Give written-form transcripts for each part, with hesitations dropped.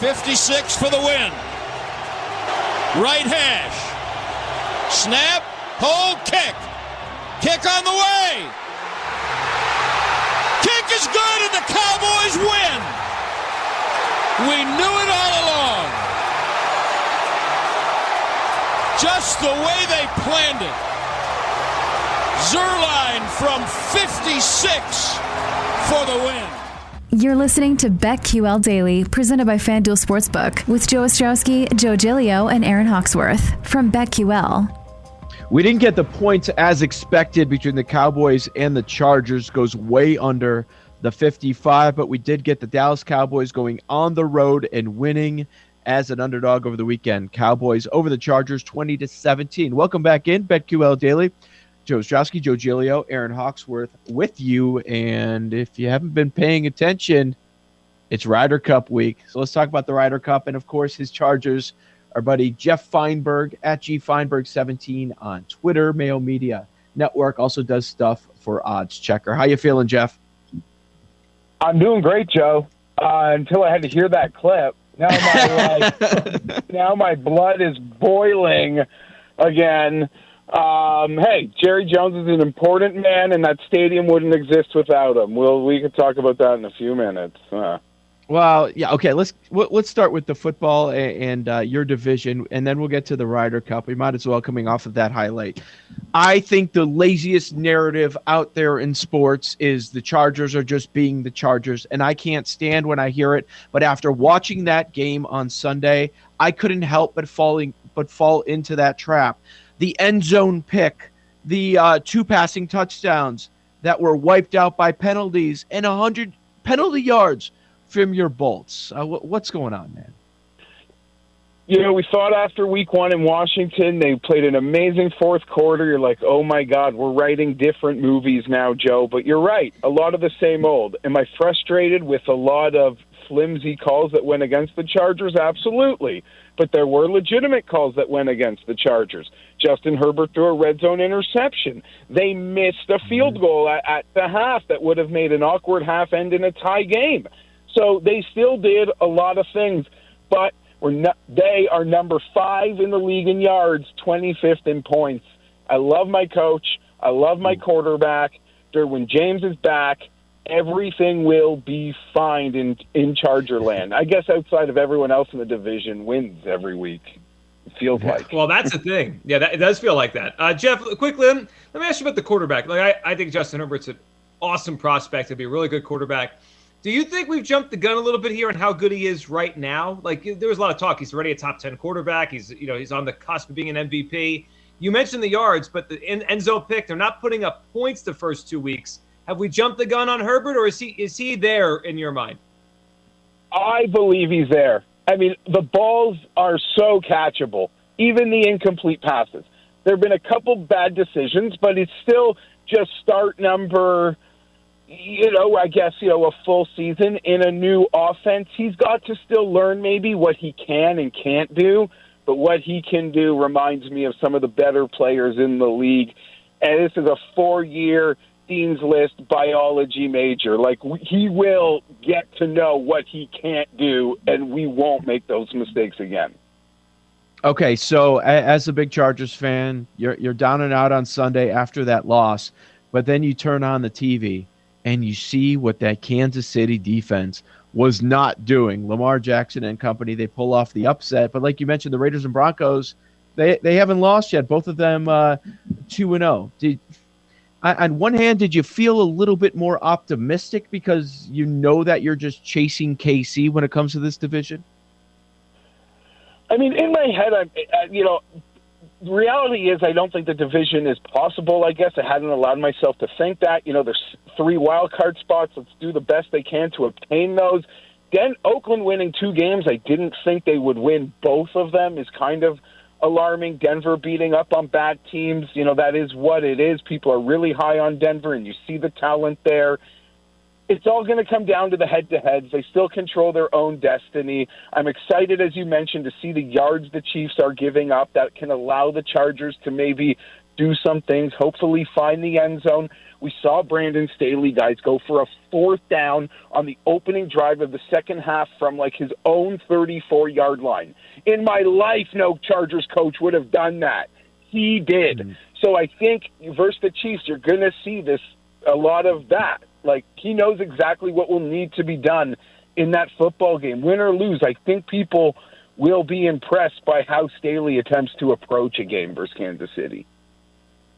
56 for the win. Right hash. Snap. Hold. Kick. Kick on the way. Kick is good and the Cowboys win. We knew it all along. Just the way they planned it. Zerline from 56 for the win. You're listening to BetQL Daily, presented by FanDuel Sportsbook, with Joe Ostrowski, Joe Giglio, and Aaron Hawksworth from BetQL. We didn't get the points as expected between the Cowboys and the Chargers. Goes way under the 55, but we did get the Dallas Cowboys going on the road and winning as an underdog over the weekend. Cowboys over the Chargers 20-17. Welcome back in BetQL Daily. Joe Ostrowski, Joe Giglio, Aaron Hawksworth with you. And if you haven't been paying attention, it's Ryder Cup week. So let's talk about the Ryder Cup. And, of course, his Chargers, our buddy Jeff Feinberg at GFeinberg17 on Twitter. Mayo Media Network also does stuff for Odds Checker. How you feeling, Jeff? I'm doing great, Joe, until I had to hear that clip. Now my blood is boiling again. Hey, Jerry Jones is an important man, and that stadium wouldn't exist without him. We could talk about that in a few minutes. Well, yeah, okay. Let's start with the football and your division, and then we'll get to the Ryder Cup. We might as well coming off of that highlight. I think the laziest narrative out there in sports is the Chargers are just being the Chargers, and I can't stand when I hear it. But after watching that game on Sunday, I couldn't help but fall into that trap. The end zone pick, the 2 passing touchdowns that were wiped out by penalties, and 100 penalty yards from your Bolts. What's going on, man? You know, we thought after week 1 in Washington, they played an amazing fourth quarter. You're like, oh, my God, we're writing different movies now, Joe. But you're right, a lot of the same old. Am I frustrated with a lot of flimsy calls that went against the Chargers? Absolutely. But there were legitimate calls that went against the Chargers. Justin Herbert threw a red zone interception. They missed a field goal at the half that would have made an awkward half end in a tie game. So they still did a lot of things, but they are number 5 in the league in yards, 25th in points. I love my coach. I love my quarterback. Derwin James is back. Everything will be fine in Charger land. I guess outside of everyone else in the division wins every week. It feels like. Well, that's the thing. Yeah, it does feel like that. Jeff, quickly, let me ask you about the quarterback. I think Justin Herbert's an awesome prospect. He'll be a really good quarterback. Do you think we've jumped the gun a little bit here on how good he is right now? There was a lot of talk. He's already a top 10 quarterback. He's on the cusp of being an MVP. You mentioned the yards, but the end zone pick, they're not putting up points the first 2 weeks. Have we jumped the gun on Herbert, or is he there in your mind? I believe he's there. I mean, the balls are so catchable, even the incomplete passes. There have been a couple bad decisions, but it's still just start number, a full season in a new offense. He's got to still learn maybe what he can and can't do, but what he can do reminds me of some of the better players in the league. And this is a 4-year Dean's List biology major. He will get to know what he can't do, and we won't make those mistakes again. Okay, so as a big Chargers fan, you're down and out on Sunday after that loss, but then you turn on the TV and you see what that Kansas City defense was not doing. Lamar Jackson and company, they pull off the upset, but like you mentioned, the Raiders and Broncos, they haven't lost yet. Both of them 2-0. On one hand, did you feel a little bit more optimistic because you know that you're just chasing KC when it comes to this division? I mean, in my head, the reality is I don't think the division is possible, I guess. I hadn't allowed myself to think that. There's 3 wild card spots. Let's do the best they can to obtain those. Then Oakland winning 2 games, I didn't think they would win both of them is kind of alarming. Denver beating up on bad teams, that is what it is. People are really high on Denver, and you see the talent there. It's all going to come down to the head-to-heads. They still control their own destiny. I'm excited, as you mentioned, to see the yards the Chiefs are giving up that can allow the Chargers to maybe do some things, hopefully find the end zone. We saw Brandon Staley, guys, go for a 4th down on the opening drive of the second half from like his own 34-yard line. In my life, no Chargers coach would have done that. He did. So I think versus the Chiefs, you're going to see a lot of that. Like, he knows exactly what will need to be done in that football game. Win or lose, I think people will be impressed by how Staley attempts to approach a game versus Kansas City.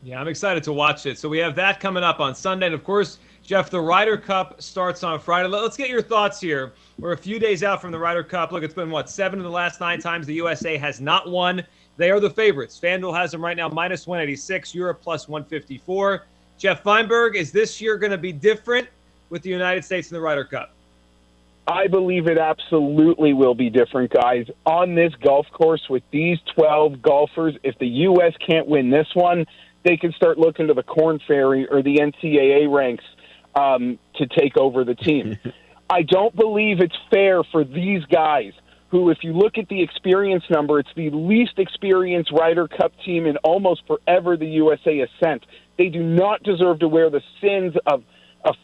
Yeah, I'm excited to watch it. So we have that coming up on Sunday. And, of course, Jeff, the Ryder Cup starts on Friday. Let's get your thoughts here. We're a few days out from the Ryder Cup. Look, it's been, 7 of the last 9 times the USA has not won. They are the favorites. FanDuel has them right now minus 186, Europe plus 154. Jeff Feinberg, is this year going to be different with the United States in the Ryder Cup? I believe it absolutely will be different, guys. On this golf course with these 12 golfers, if the U.S. can't win this one, they can start looking to the Korn Ferry or the NCAA ranks to take over the team. I don't believe it's fair for these guys who, if you look at the experience number, it's the least experienced Ryder Cup team in almost forever the USA has sent. They do not deserve to wear the sins of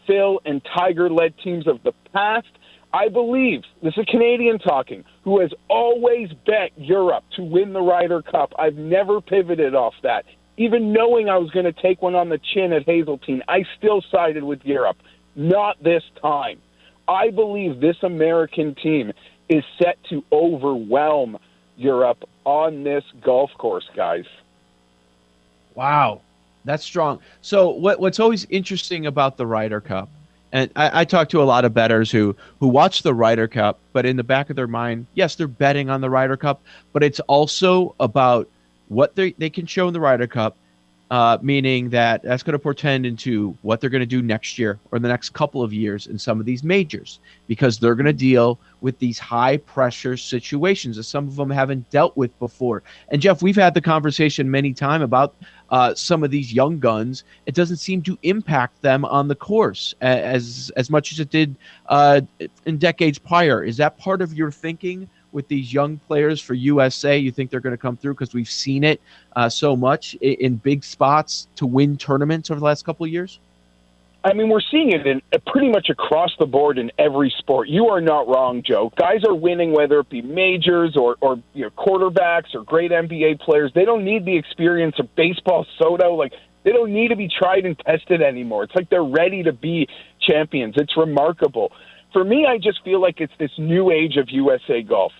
Phil and Tiger-led teams of the past. I believe, this is a Canadian talking, who has always bet Europe to win the Ryder Cup. I've never pivoted off that. Even knowing I was going to take one on the chin at Hazeltine, I still sided with Europe. Not this time. I believe this American team is set to overwhelm Europe on this golf course, guys. Wow, that's strong. So what's always interesting about the Ryder Cup, and I talk to a lot of bettors who watch the Ryder Cup, but in the back of their mind, yes, they're betting on the Ryder Cup, but it's also about what they can show in the Ryder Cup, meaning that's going to portend into what they're going to do next year or the next couple of years in some of these majors, because they're going to deal with these high-pressure situations that some of them haven't dealt with before. And, Jeff, we've had the conversation many times about some of these young guns. It doesn't seem to impact them on the course as much as it did in decades prior. Is that part of your thinking with these young players for USA? You think they're going to come through because we've seen it so much in big spots to win tournaments over the last couple of years? I mean, we're seeing it in pretty much across the board in every sport. You are not wrong, Joe. Guys are winning, whether it be majors or quarterbacks or great NBA players. They don't need the experience of baseball soda. Like, they don't need to be tried and tested anymore. It's like they're ready to be champions. It's remarkable. For me, I just feel like it's this new age of USA golf.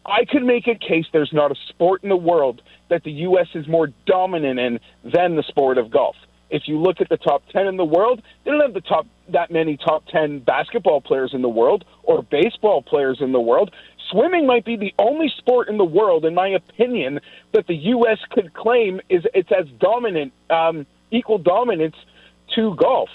I could make a case there's not a sport in the world that the U.S. is more dominant in than the sport of golf. If you look at the top 10 in the world, they don't have that many top 10 basketball players in the world or baseball players in the world. Swimming might be the only sport in the world, in my opinion, that the U.S. could claim it's as dominant, equal dominance to golf.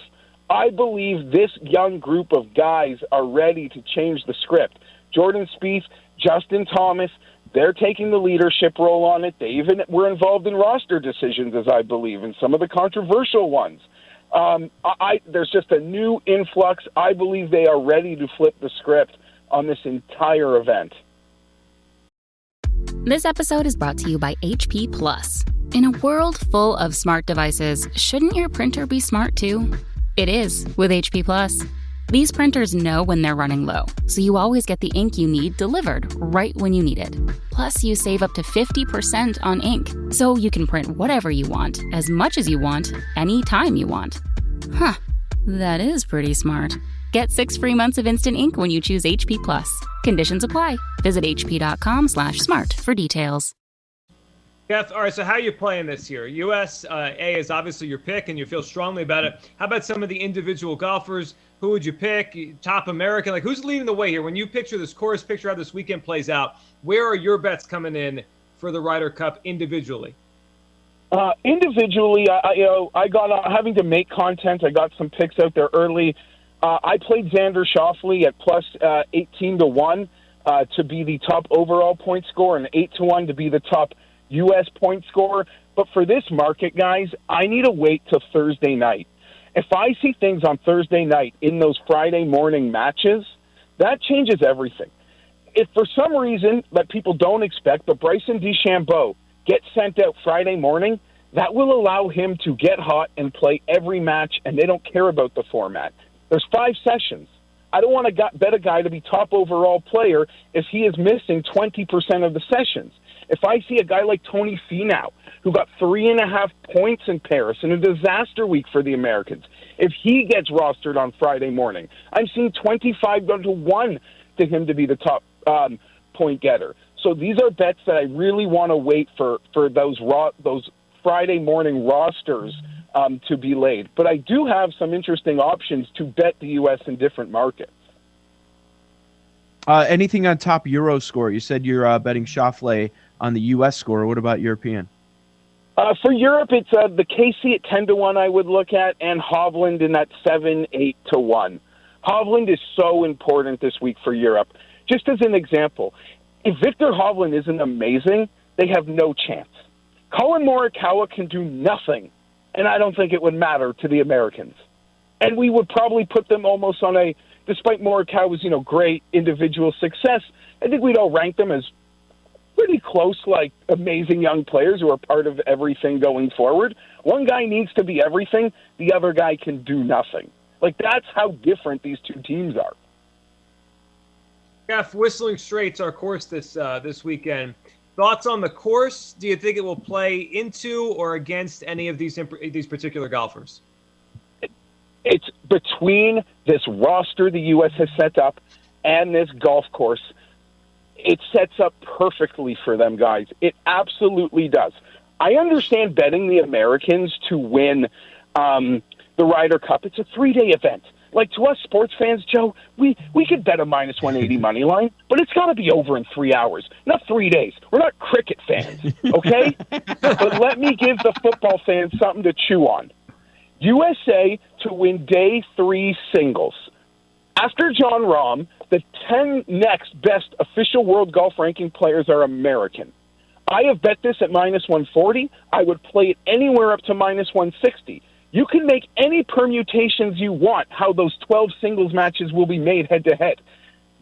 I believe this young group of guys are ready to change the script. Jordan Spieth, Justin Thomas, they're taking the leadership role on it. They even were involved in roster decisions, as I believe, and some of the controversial ones. There's just a new influx. I believe they are ready to flip the script on this entire event. This episode is brought to you by HP Plus. In a world full of smart devices, shouldn't your printer be smart too? It is with HP Plus. These printers know when they're running low, so you always get the ink you need delivered right when you need it. Plus, you save up to 50% on ink, so you can print whatever you want, as much as you want, anytime you want. Huh, that is pretty smart. Get 6 free months of instant ink when you choose HP Plus. Conditions apply. Visit hp.com/smart for details. Jeff, all right, so how are you playing this year? USA is obviously your pick, and you feel strongly about it. How about some of the individual golfers? Who would you pick? Top American? Like, who's leading the way here? When you picture this course, picture how this weekend plays out, where are your bets coming in for the Ryder Cup individually? Individually, I got having to make content. I got some picks out there early. I played Xander Schauffele at plus 18-1 to be the top overall point scorer and 8-1 to be the top U.S. point scorer. But for this market, guys, I need to wait till Thursday night. If I see things on Thursday night in those Friday morning matches, that changes everything. If for some reason that people don't expect, but Bryson DeChambeau gets sent out Friday morning, that will allow him to get hot and play every match, and they don't care about the format. There's 5 sessions. I don't want to bet a guy to be top overall player if he is missing 20% of the sessions. If I see a guy like Tony Finau, who got 3.5 points in Paris in a disaster week for the Americans, if he gets rostered on Friday morning, I'm seeing 25-1 to him to be the top point getter. So these are bets that I really want to wait for those Friday morning rosters to be laid. But I do have some interesting options to bet the U.S. in different markets. Anything on top Euro score? You said you're betting Schauffele on the U.S. score. What about European? For Europe, it's the Casey at 10-1 I would look at, and Hovland in that 7-8-1. Hovland is so important this week for Europe. Just as an example, if Victor Hovland isn't amazing, they have no chance. Colin Morikawa can do nothing, and I don't think it would matter to the Americans. And we would probably put them almost on a, despite Morikawa's, great individual success, I think we'd all rank them as pretty close, like amazing young players who are part of everything going forward. One guy needs to be everything, the other guy can do nothing. Like, that's how different these two teams are. Jeff, Whistling Straits, our course this weekend. Thoughts on the course? Do you think it will play into or against any of these particular golfers? It's between this roster the U.S. has set up and this golf course. It sets up perfectly for them, guys. It absolutely does. I understand betting the Americans to win the Ryder Cup. It's a 3-day event. Like, to us sports fans, Joe, we could bet a minus 180 money line, but it's got to be over in 3 hours, not 3 days. We're not cricket fans, okay? But let me give the football fans something to chew on. USA to win day 3 singles. After John Rahm, the 10 next best official world golf ranking players are American. I have bet this at minus 140. I would play it anywhere up to minus 160. You can make any permutations you want how those 12 singles matches will be made head-to-head.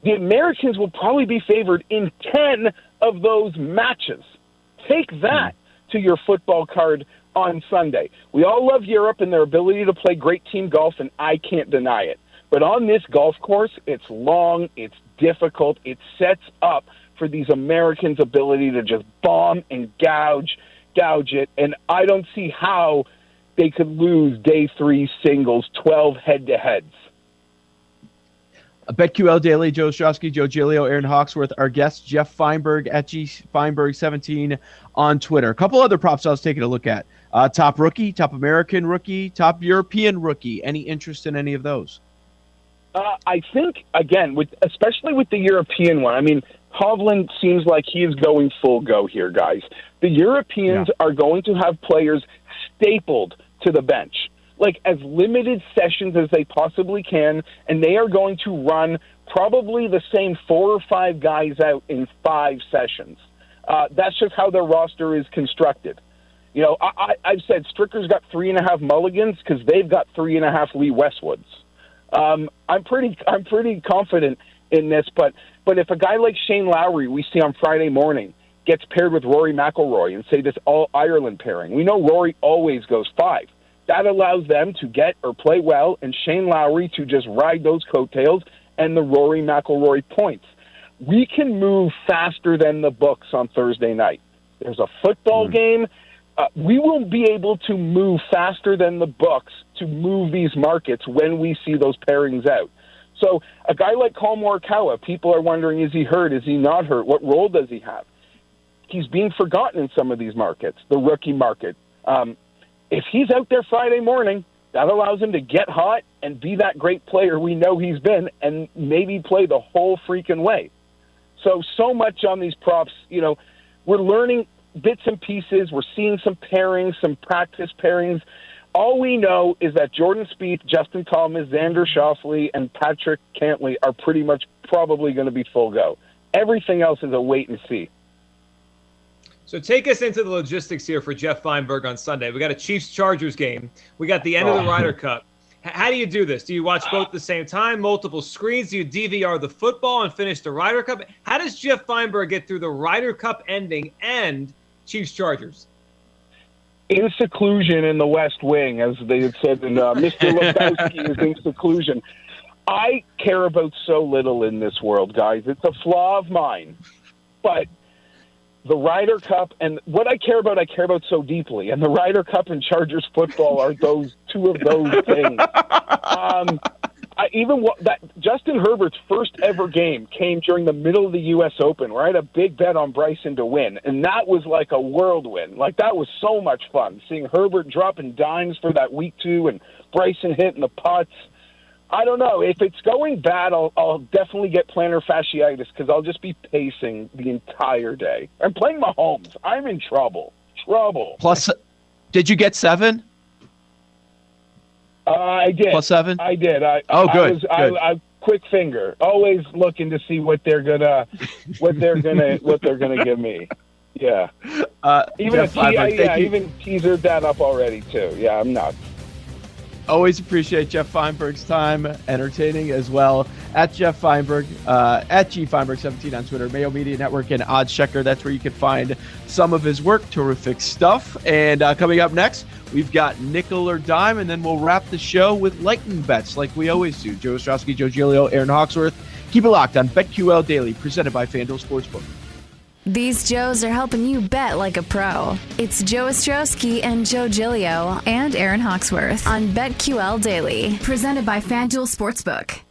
The Americans will probably be favored in 10 of those matches. Take that to your football card on Sunday. We all love Europe and their ability to play great team golf, and I can't deny it. But on this golf course, it's long, it's difficult, it sets up for these Americans' ability to just bomb and gouge it, and I don't see how they could lose day 3 singles, 12 head-to-heads. BetQL Daily, Joe Ostrowski, Joe Giglio, Aaron Hawksworth, our guest, Jeff Feinberg, at GFeinberg17 on Twitter. A couple other props I was taking a look at. Top rookie, top American rookie, top European rookie. Any interest in any of those? I think, again, especially with the European one, I mean, Hovland seems like he is going full go here, guys. The Europeans are going to have players stapled to the bench, like as limited sessions as they possibly can, and they are going to run probably the same 4 or 5 guys out in 5 sessions. That's just how their roster is constructed. You know, I've said Stricker's got 3.5 mulligans because they've got 3.5 Lee Westwoods. I'm pretty confident in this, but if a guy like Shane Lowry we see on Friday morning gets paired with Rory McIlroy and say this all-Ireland pairing, we know Rory always goes 5. That allows them to get or play well, and Shane Lowry to just ride those coattails and the Rory McIlroy points. We can move faster than the books on Thursday night. There's a football game. We will be able to move faster than the books to move these markets when we see those pairings out. So a guy like Colin Morikawa, people are wondering, is he hurt? Is he not hurt? What role does he have? He's being forgotten in some of these markets, the rookie market. If he's out there Friday morning, that allows him to get hot and be that great player we know he's been and maybe play the whole freaking way. So much on these props. You know, we're learning bits and pieces. We're seeing some pairings, some practice pairings. All we know is that Jordan Spieth, Justin Thomas, Xander Schauffele, and Patrick Cantlay are pretty much probably going to be full go. Everything else is a wait and see. So take us into the logistics here for Jeff Feinberg on Sunday. We got a Chiefs-Chargers game. We got the end of the Ryder Cup. How do you do this? Do you watch both at the same time, multiple screens? Do you DVR the football and finish the Ryder Cup? How does Jeff Feinberg get through the Ryder Cup ending and Chiefs-Chargers? in seclusion in the West Wing, as they had said, and Mr. Lebowski is in seclusion. I care about so little in this world, guys. It's a flaw of mine. But the Ryder Cup, and what I care about so deeply. And the Ryder Cup and Chargers football are those two of those things. That Justin Herbert's first ever game came during the middle of the U.S. Open, where I had a big bet on Bryson to win, and that was like a whirlwind. Like, that was so much fun, seeing Herbert dropping dimes for that week 2 and Bryson hitting the putts. I don't know. If it's going bad, I'll definitely get plantar fasciitis because I'll just be pacing the entire day. I'm playing Mahomes. I'm in trouble. Plus, did you get 7? I did. Plus 7? I did. Good. I quick finger. Always looking to see what they're gonna give me. Yeah. Even teasered that up already too. Yeah, I'm nuts. Always appreciate Jeff Feinberg's time, entertaining as well. At Jeff Feinberg, at GFeinberg17 on Twitter, Mayo Media Network, and Odds Checker. That's where you can find some of his work. Terrific stuff. And coming up next, we've got Nickel or Dime, and then we'll wrap the show with lightning bets like we always do. Joe Ostrowski, Joe Giglio, Aaron Hawksworth. Keep it locked on BetQL Daily, presented by FanDuel Sportsbook. These Joes are helping you bet like a pro. It's Joe Ostrowski and Joe Giglio and Aaron Hawksworth on BetQL Daily, presented by FanDuel Sportsbook.